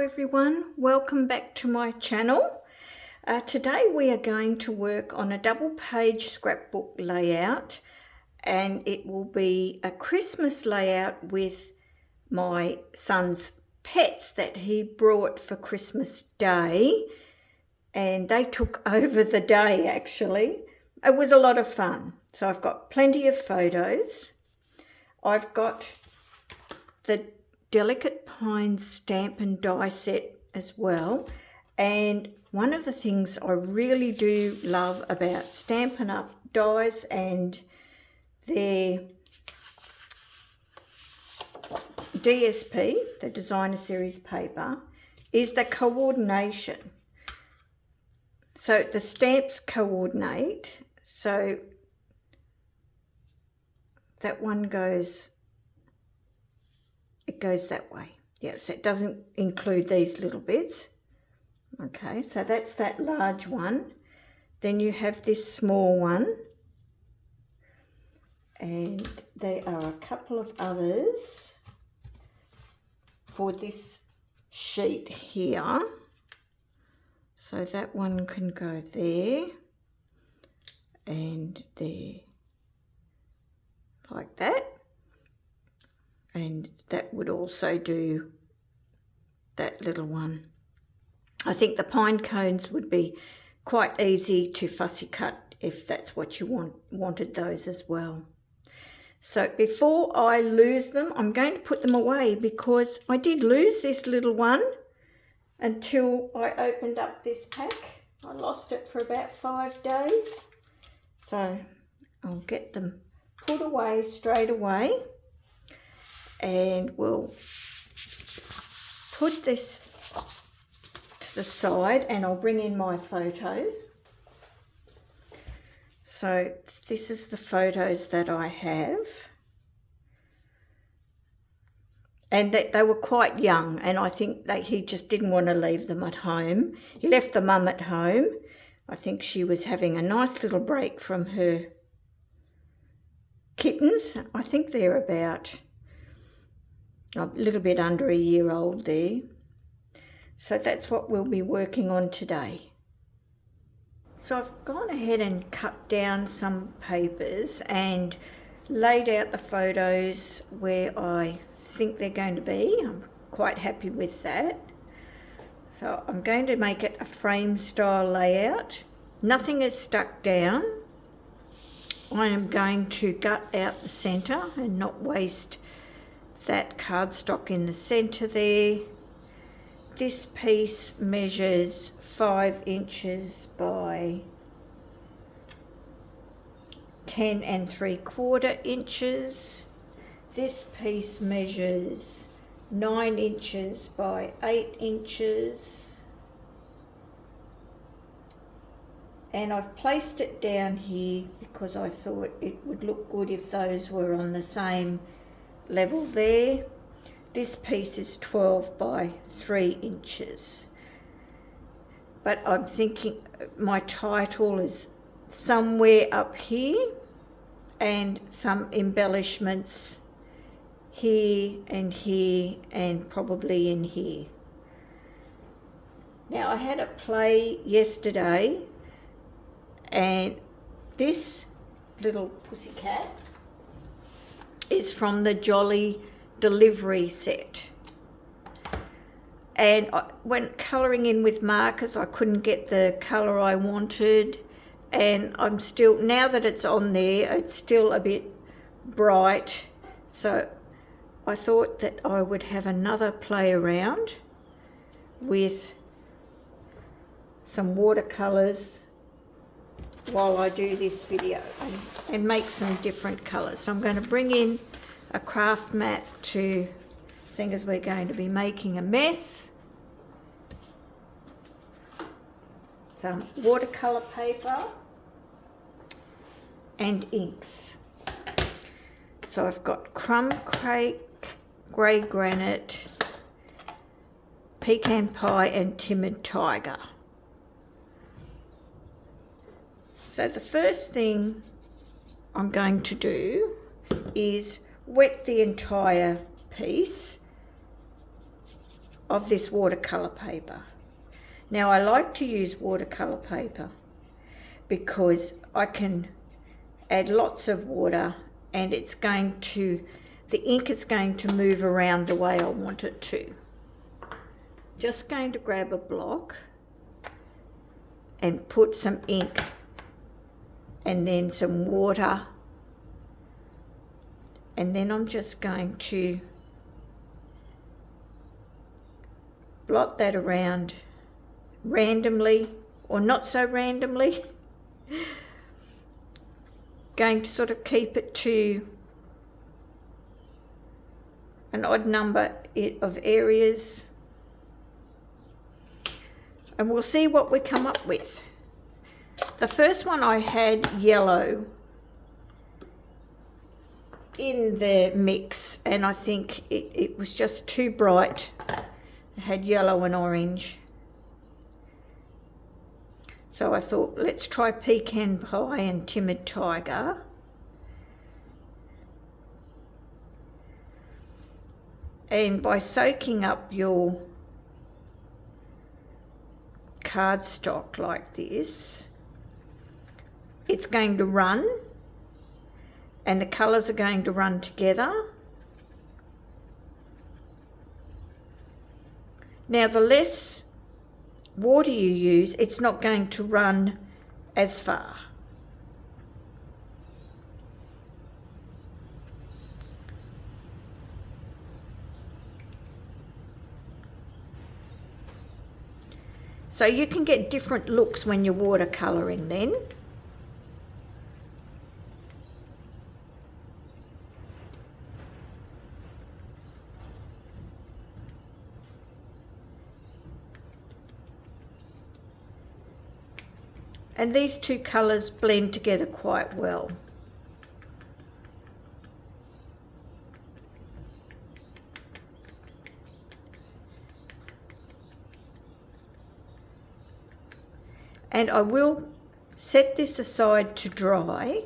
everyone, welcome back to my channel. Today we are going to work on a double page scrapbook layout, and it will be a Christmas layout with my son's pets that he brought for Christmas Day, and they took over the day actually. It was a lot of fun. So I've got plenty of photos. I've got the Delicate Pines stamp and die set as well, and one of the things I really do love about Stampin Up dies and their DSP, the Designer Series paper, is the coordination. So the stamps coordinate, so that one goes, it goes that way. Yes, it doesn't include these little bits. Okay, so that's that large one. Then you have this small one, and there are a couple of others for this sheet here. So that one can go there and there, like that. And that would also do that little one. I think the pine cones would be quite easy to fussy cut if that's what you wanted those as well. So before I lose them, I'm going to put them away because I did lose this little one until I opened up this pack. I lost it for about 5 days. So I'll get them put away straight away. And we'll put this to the side, and I'll bring in my photos. So this is the photos that I have, and they were quite young, and I think he just didn't want to leave them at home. He left the mum at home. I think she was having a nice little break from her kittens. I think they're about a little bit under a year old there. So that's what we'll be working on today. So I've gone ahead and cut down some papers and laid out the photos where I think they're going to be. I'm quite happy with that. So I'm going to make it a frame style layout. Nothing is stuck down. I am going to gut out the centre and not waste that cardstock in the centre there. This piece measures 5 inches by 10 3/4 inches. This piece measures 9 inches by 8 inches. And I've placed it down here because I thought it would look good if those were on the same level there. This piece is 12 by 3 inches. But I'm thinking my title is somewhere up here and some embellishments here and probably in here. Now I had a play yesterday, and this little pussycat is from the Jolly delivery set, and when colouring in with markers I couldn't get the colour I wanted, and I'm still, now that it's on there, it's still a bit bright, so I thought that I would have another play around with some watercolours while I do this video and make some different colours. So I'm going to bring in a craft mat to, seeing as we're going to be making a mess, some watercolour paper and inks. So I've got Crumb Grey Granite, Pecan Pie and Timid Tiger. So the first thing I'm going to do is wet the entire piece of this watercolour paper. Now I like to use watercolour paper because I can add lots of water and it's going to, the ink is going to move around the way I want it to. Just going to grab a block and put some ink and then some water, and then I'm just going to blot that around randomly or not so randomly. Going to sort of keep it to an odd number of areas, and we'll see what we come up with. The first one I had yellow in the mix, and I think it was just too bright. It had yellow and orange. So I thought, let's try Pecan Pie and Timid Tiger. And by soaking up your cardstock like this, it's going to run and the colours are going to run together. Now the less water you use, it's not going to run as far. So you can get different looks when you're watercolouring then. And these two colours blend together quite well. And I will set this aside to dry,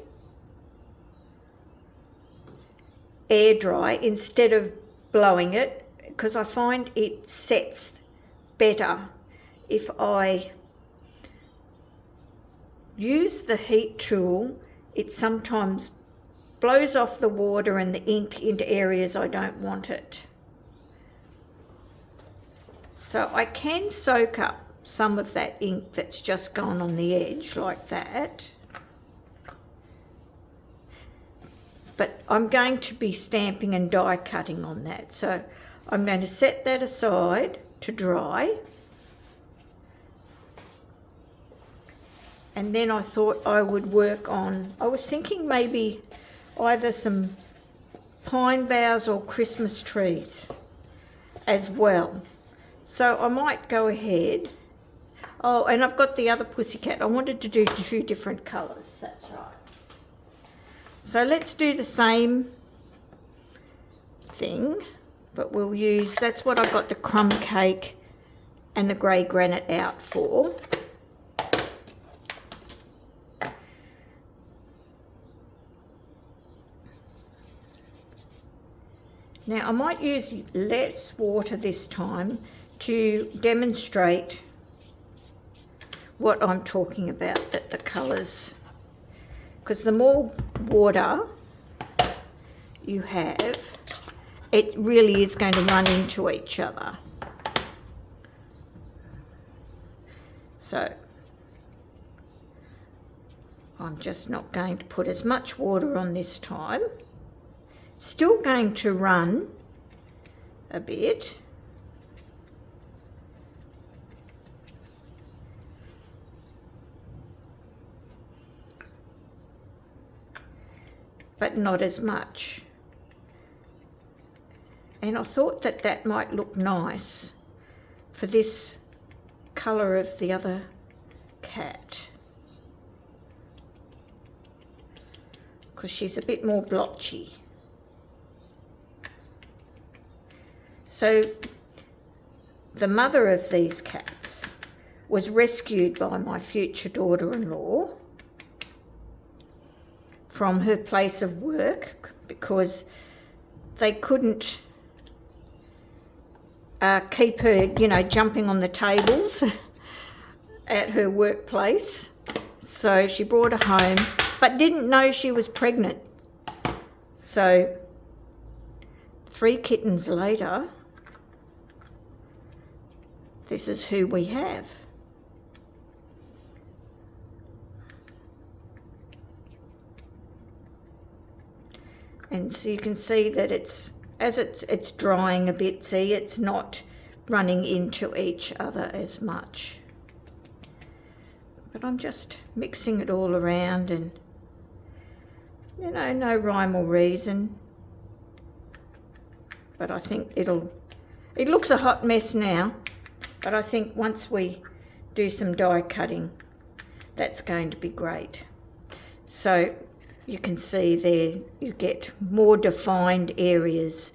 air dry, instead of blowing it, because I find it sets better if I use the heat tool. It sometimes blows off the water and the ink into areas I don't want it. So I can soak up some of that ink that's just gone on the edge like that. But I'm going to be stamping and die cutting on that. So I'm going to set that aside to dry. And then I thought I would work on, I was thinking maybe either some pine boughs or Christmas trees as well. So I might go ahead. Oh, and I've got the other pussycat. I wanted to do two different colours, that's right. So let's do the same thing, but we'll use, that's what I got the Crumb cake and the grey granite out for. Now I might use less water this time to demonstrate what I'm talking about, that the colours, because the more water you have, it really is going to run into each other. So I'm just not going to put as much water on this time. Still going to run a bit. But not as much. And I thought that that might look nice for this colour of the other cat, because she's a bit more blotchy. So the mother of these cats was rescued by my future daughter-in-law from her place of work because they couldn't keep her, you know, jumping on the tables at her workplace. So she brought her home, but didn't know she was pregnant. So 3 kittens later, this is who we have. And so you can see that it's drying a bit, see, it's not running into each other as much. But I'm just mixing it all around, and, you know, no rhyme or reason. But I think it looks a hot mess now, but I think once we do some die cutting, that's going to be great. So you can see there, you get more defined areas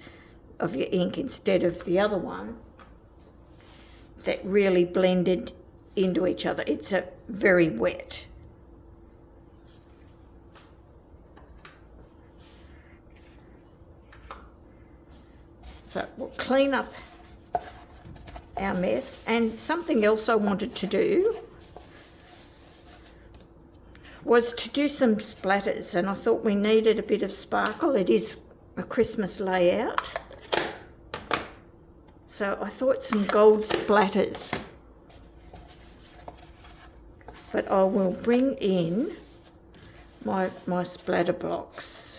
of your ink instead of the other one that really blended into each other. It's very wet. So we'll clean up our mess. And something else I wanted to do was to do some splatters, and I thought we needed a bit of sparkle. It is a Christmas layout, so I thought some gold splatters. But I will bring in my splatter blocks.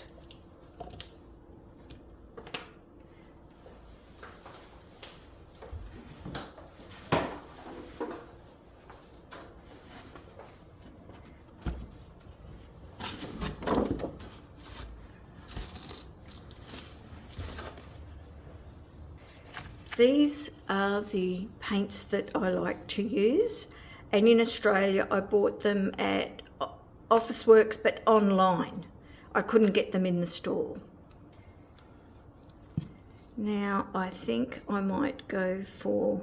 These are the paints that I like to use, and in Australia I bought them at Officeworks, but online. I couldn't get them in the store. Now I think I might go for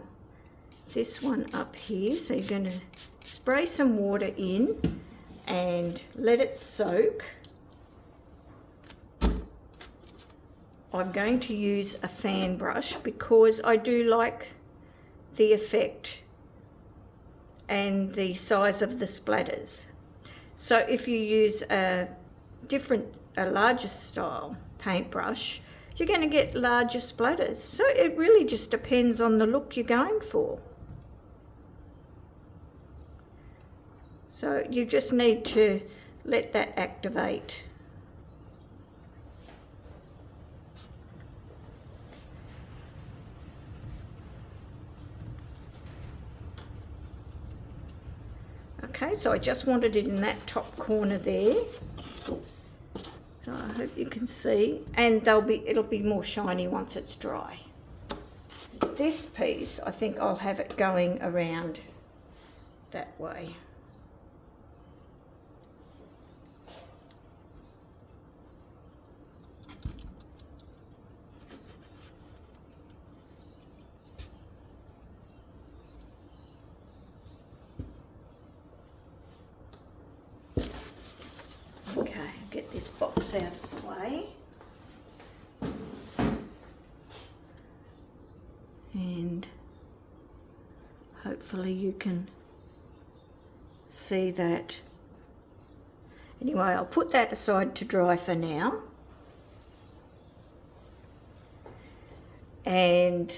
this one up here. So you're going to spray some water in and let it soak. I'm going to use a fan brush because I do like the effect and the size of the splatters. So if you use a larger style paintbrush, you're going to get larger splatters. So it really just depends on the look you're going for. So you just need to let that activate. Okay, so I just wanted it in that top corner there. So I hope you can see, and it'll be more shiny once it's dry. This piece, I think I'll have it going around that way. Okay, get this box out of the way. And hopefully you can see that. Anyway, I'll put that aside to dry for now. And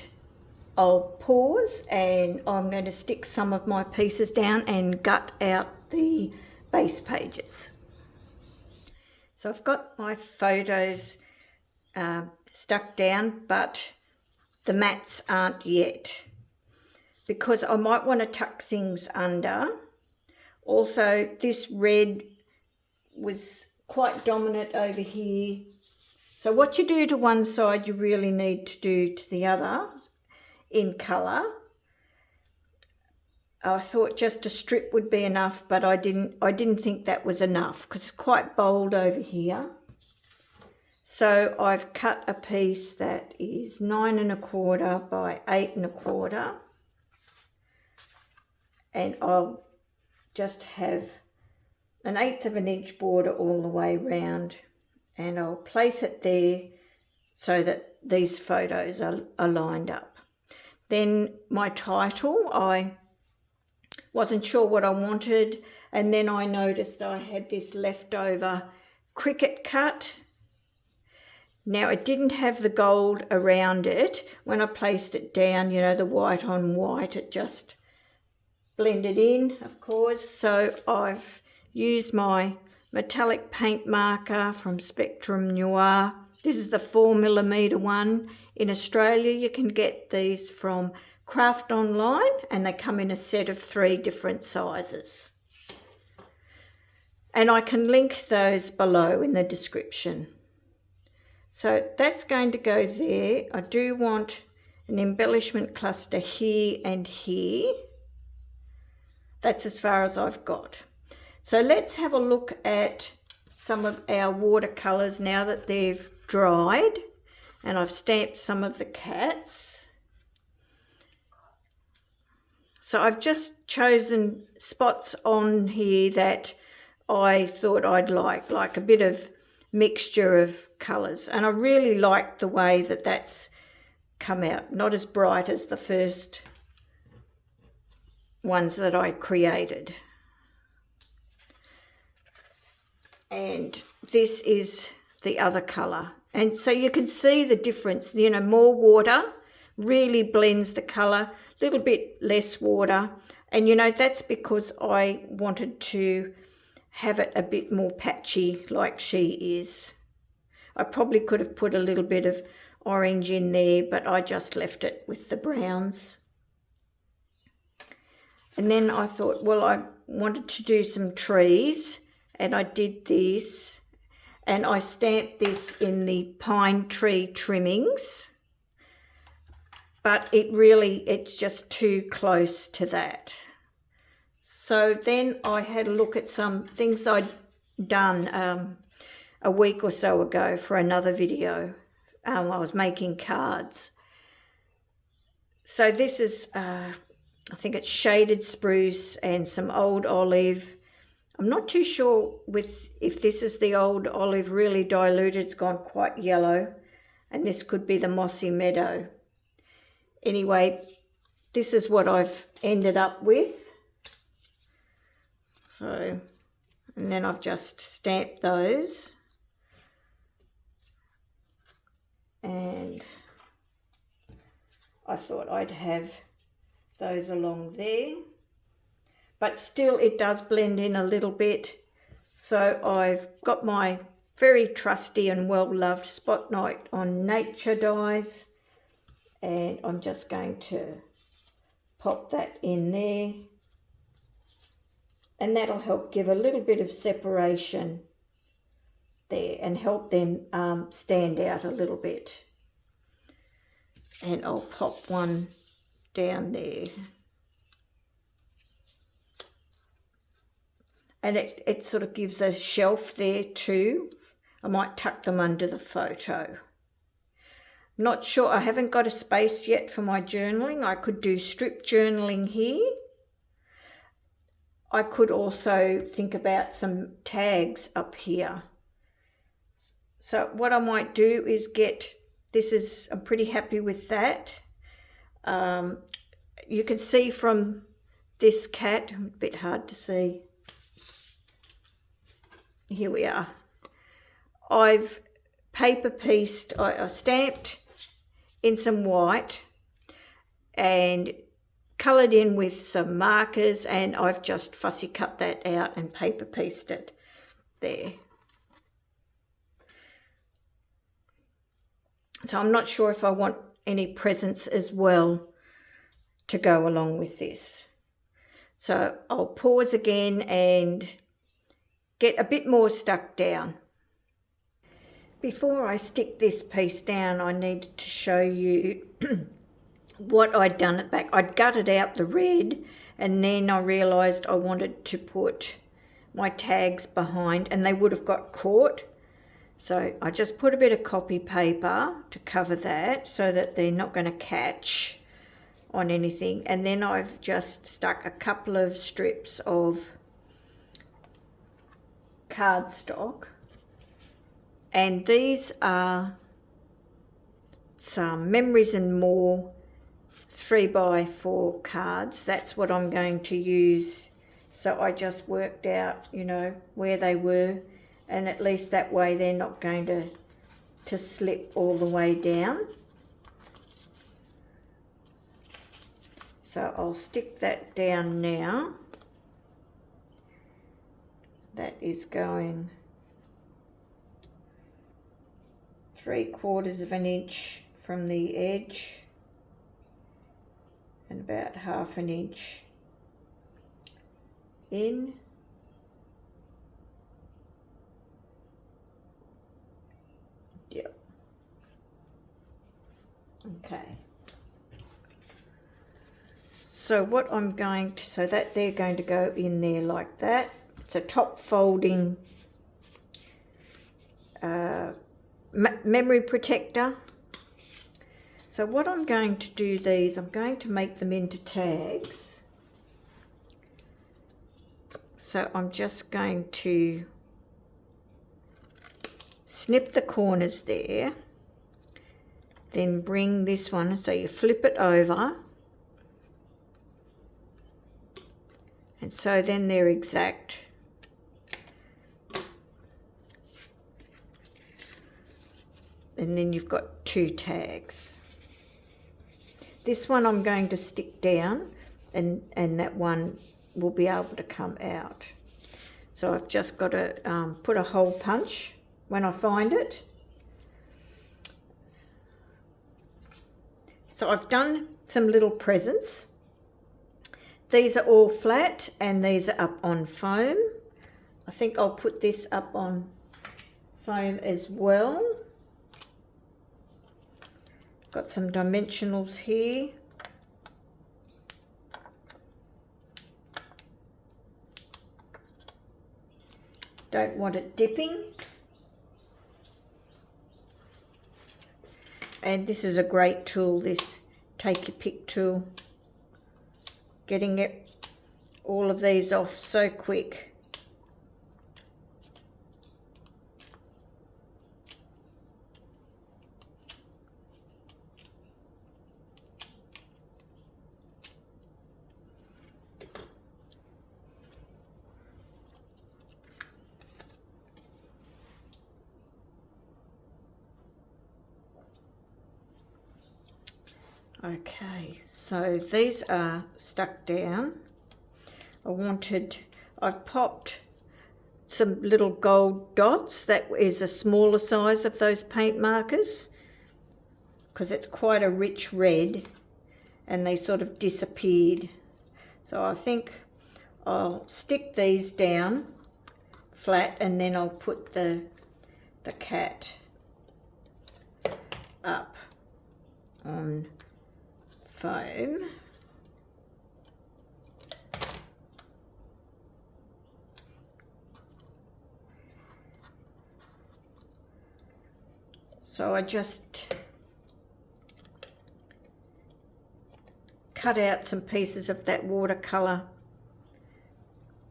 I'll pause, and I'm going to stick some of my pieces down and gut out the base pages. So I've got my photos stuck down, but the mats aren't yet, because I might want to tuck things under. Also, this red was quite dominant over here. So what you do to one side, you really need to do to the other in colour. I thought just a strip would be enough, but I didn't think that was enough because it's quite bold over here. So I've cut a piece that is 9 1/4 by 8 1/4, and I'll just have 1/8 of an inch border all the way round, and I'll place it there so that these photos are lined up. Then my title, I wasn't sure what I wanted, and then I noticed I had this leftover cricket cut. Now it didn't have the gold around it. When I placed it down, you know, the white on white, it just blended in, of course. So I've used my metallic paint marker from Spectrum Noir. This is the 4mm one. In Australia, you can get these from Craft Online, and they come in a set of 3 different sizes. And I can link those below in the description. So that's going to go there. I do want an embellishment cluster here and here. That's as far as I've got. So let's have a look at some of our watercolours now that they've dried, and I've stamped some of the cats. So I've just chosen spots on here that I thought I'd like a bit of mixture of colours, and I really like the way that that's come out. Not as bright as the first ones that I created. And this is the other colour, and so you can see the difference. You know, more water really blends the colour, a little bit less water, and you know, that's because I wanted to have it a bit more patchy like she is. I probably could have put a little bit of orange in there, but I just left it with the browns. And then I thought, well, I wanted to do some trees, and I did this, and I stamped this in the pine tree trimmings, but it's just too close to that. So then I had a look at some things I'd done a week or so ago for another video. I was making cards. So this is, I think it's shaded spruce and some old olive. I'm not too sure if this is the old olive really diluted. It's gone quite yellow, and this could be the Mossy Meadow. Anyway, this is what I've ended up with. So, and then I've just stamped those, and I thought I'd have those along there, but still it does blend in a little bit. So I've got my very trusty and well-loved Spotlight on Nature dies, and I'm just going to pop that in there, and that'll help give a little bit of separation there and help them stand out a little bit. And I'll pop one down there, and it sort of gives a shelf there too. I might tuck them under the photo. Not sure, I haven't got a space yet for my journaling. I could do strip journaling here. I could also think about some tags up here. So what I might do is I'm pretty happy with that. You can see from this cat, a bit hard to see. Here we are. I've paper pieced, I stamped in some white and coloured in with some markers, and I've just fussy cut that out and paper pieced it there. So I'm not sure if I want any presents as well to go along with this. So I'll pause again and get a bit more stuck down. Before I stick this piece down, I needed to show you what I'd done at the back. I'd gutted out the red, and then I realised I wanted to put my tags behind, and they would have got caught. So I just put a bit of copy paper to cover that so that they're not going to catch on anything. And then I've just stuck a couple of strips of cardstock, and these are some Memories and More 3x4 cards. That's what I'm going to use. So I just worked out, you know, where they were, and at least that way they're not going to slip all the way down. So I'll stick that down now. That is going 3/4 of an inch from the edge and about 1/2 inch in. Yep. Okay. So what I'm going to, so that they're going to go in there like that. It's a top folding memory protector. So what I'm going to do these, I'm going to make them into tags. So I'm just going to snip the corners there, then bring this one, so you flip it over, and so then they're exact. And then you've got 2 tags. This one I'm going to stick down, and that one will be able to come out. So I've just got to put a hole punch when I find it. So I've done some little presents. These are all flat and these are up on foam. I think I'll put this up on foam as well. Got some dimensionals here. Don't want it dipping. And this is a great tool, this take your pick tool. Getting it, all of these off so quick. Okay, so these are stuck down. I've popped some little gold dots. That is a smaller size of those paint markers because it's quite a rich red and they sort of disappeared. So I think I'll stick these down flat and then I'll put the cat up on foam. So I just cut out some pieces of that watercolour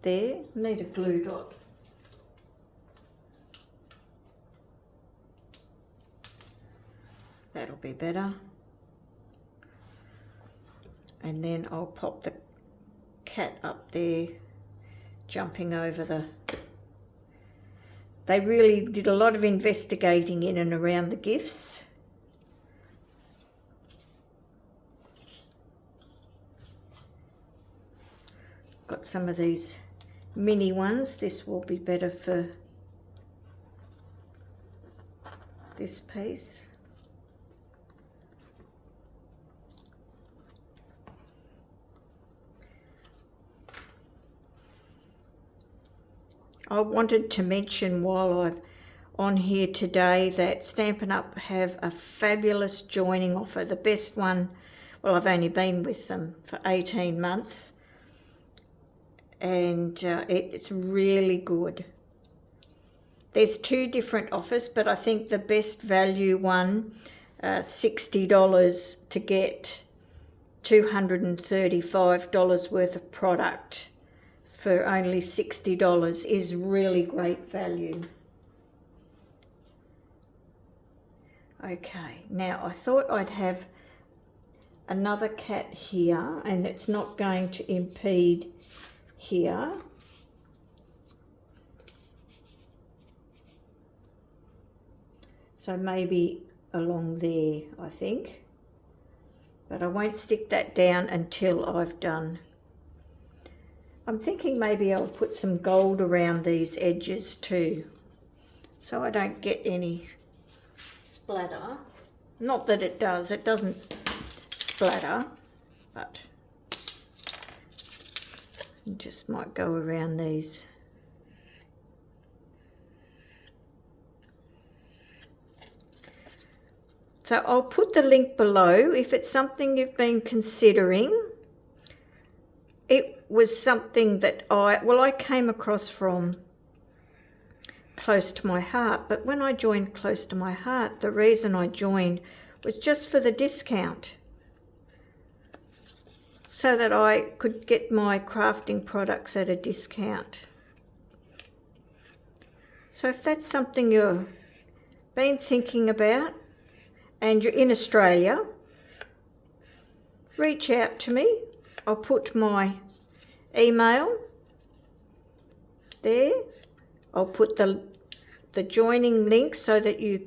there. Need a glue dot. That'll be better. And then I'll pop the cat up there, jumping over the... They really did a lot of investigating in and around the gifts. Got some of these mini ones. This will be better for this piece. I wanted to mention while I'm on here today that Stampin' Up have a fabulous joining offer, the best one. Well, I've only been with them for 18 months and it's really good. There's 2 different offers, but I think the best value one, $60 to get $235 worth of product for only $60 is really great value. Okay, now I thought I'd have another cat here, and it's not going to impede here. So maybe along there, I think. But I won't stick that down until I've done. I'm thinking maybe I'll put some gold around these edges too, so I don't get any splatter. Not that it does, it doesn't splatter, but just might go around these. So I'll put the link below if it's something you've been considering. It was something that I came across from Close to My Heart, but when I joined Close to My Heart, the reason I joined was just for the discount, so that I could get my crafting products at a discount. So if that's something you've been thinking about and you're in Australia, reach out to me. I'll put my email there. I'll put the joining link so that you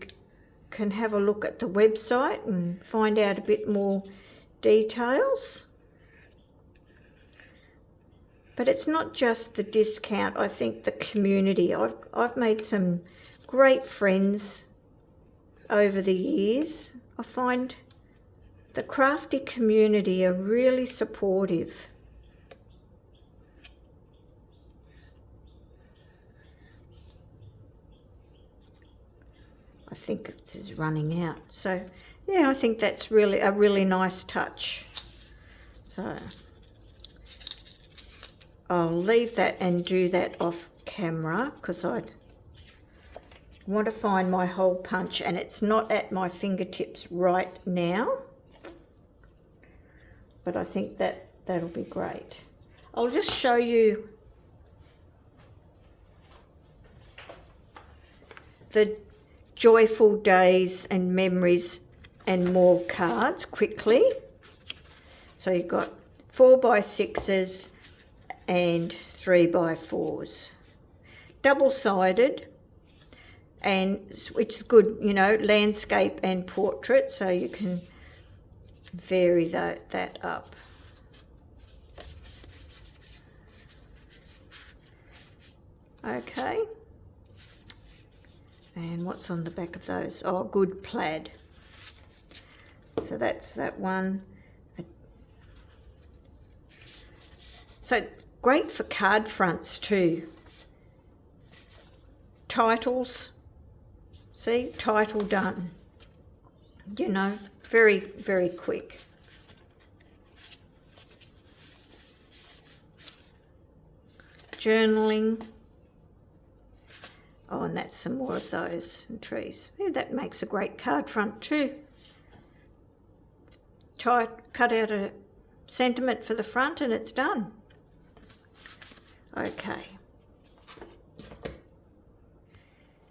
can have a look at the website and find out a bit more details. But it's not just the discount, I think the community. I've made some great friends over the years. I find the crafty community are really supportive. I think this is running out. So yeah, I think that's really a really nice touch. So I'll leave that and do that off camera because I want to find my hole punch and it's not at my fingertips right now. But I think that'll be great. I'll just show you the joyful days and memories and more cards quickly. So you've got 4x6s and 3x4s, double-sided, and which is good, you know, landscape and portrait, so you can vary that up. Okay, and what's on the back of those? Oh, good plaid. So that's that one. So great for card fronts too. Titles, see, title done. You know, very, very quick. Journaling. Oh, and that's some more of those and trees. Yeah, that makes a great card front too. Cut out a sentiment for the front and it's done. Okay.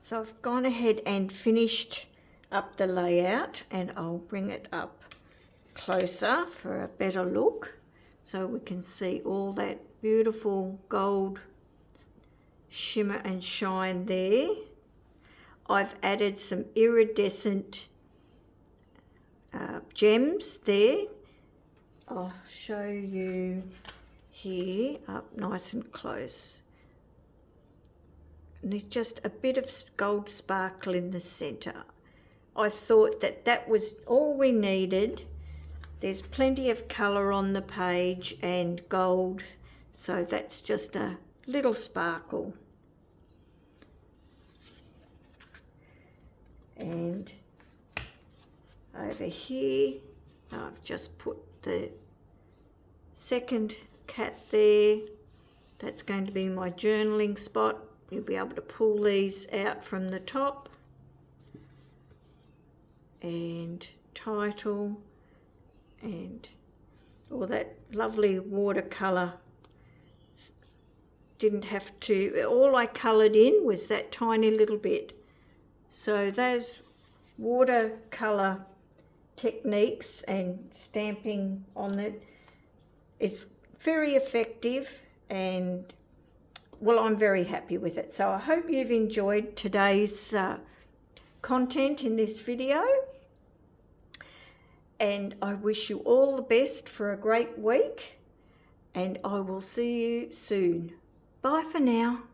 So I've gone ahead and finished up the layout, and I'll bring it up closer for a better look so we can see all that beautiful gold shimmer and shine there. I've added some iridescent gems there. I'll show you here up nice and close. And there's just a bit of gold sparkle in the center. I thought that was all we needed. There's plenty of color on the page and gold, so that's just a little sparkle. And over here, I've just put the second cat there. That's going to be my journaling spot. You'll be able to pull these out from the top. And title and all that lovely watercolour. Didn't have to, all I coloured in was that tiny little bit. So those watercolour techniques and stamping on it is very effective, and well, I'm very happy with it. So I hope you've enjoyed today's content in this video, and I wish you all the best for a great week, and I will see you soon. Bye for now.